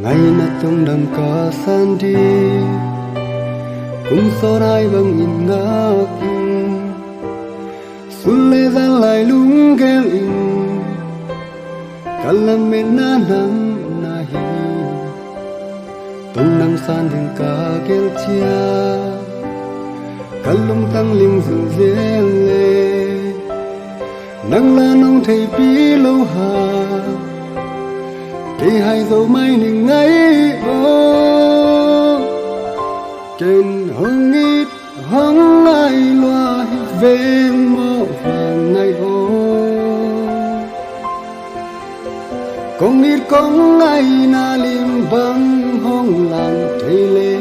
ngày na tung đầm có san đi cũng so ai vâng in ngạc xuân lê ra lại lung ghé in kalam men na nam na hi tung nam san đừng cả ghé chia kalum tăng linh dừng dễ lệ nắng la nông thầy pi lâu hà thì hai dấu mai nình ngay ô trên hông ít hông ai loa về mơ vàng ngày ô con ít con ai na lim băng hông làng thầy lê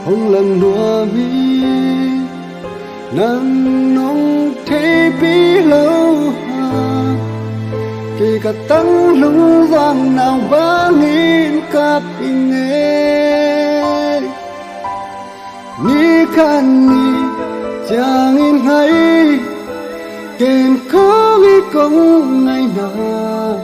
hông lần đùa mi nắng nông thầy pi lâu hà khi cả tăng lũ vàng nào ba nghìn cặp nghe ni khăn ni chẳng in hay kèn có biết công ngày nào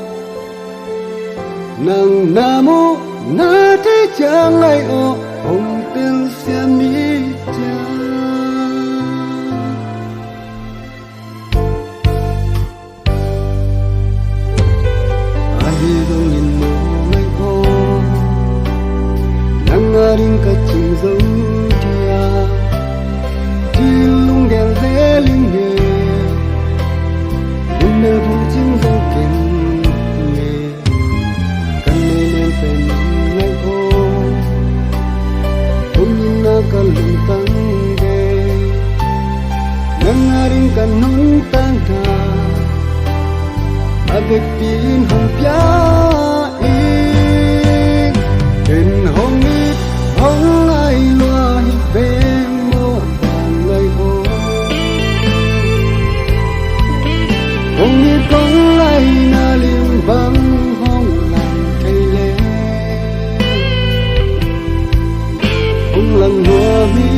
nàng nam mô na thế chẳng ai ô ông tên xem đi cha đi dong nhìn mồ ngày ô nắng aring cả chừng giống tia đi lung đèn dễ linh nghề linh đèn thu chim dâu kèn nghề căn này nên phải nắng ngày ô không nhìn na cả lung tăng về nắng aring cả nón tăng đà avec tin hồng pia in trên hồng ít hồng ai loa về mơ vàng ngày hôm hồng ít hồng ai na lim băng hồng làng thầy lê hồng làng hoa mi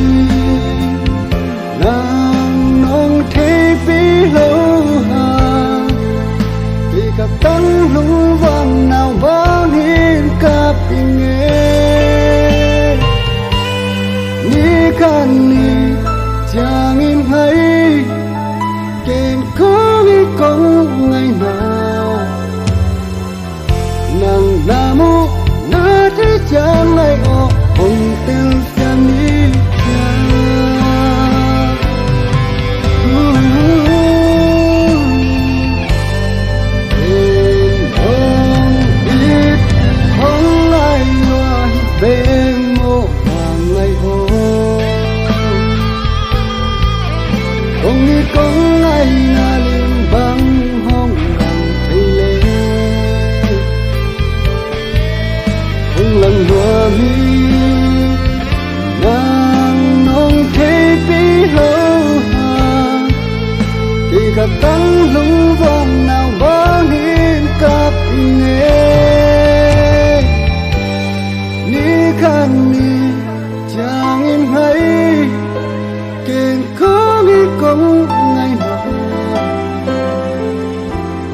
nàng nong thế vì lâu cả tăng lũ vàng nào bao nghìn cặp nghe ni khăn ni chẳng in hay kèn có biết công ngày nào nàng nam mô na thế chẳng ai ô ông tên xem đi cha về mộ vàng ngày hôm không nghĩ có ai na lim băng hông làng thầy lê không lần hoa mi nàng nông thế bí lâu hà thì cả tăng lũ vàng nào bao nghìn cặp nghe khăn ni chẳng in hay kèn có biết công ngày nào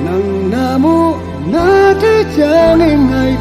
nàng nam mô na thế chẳng in hay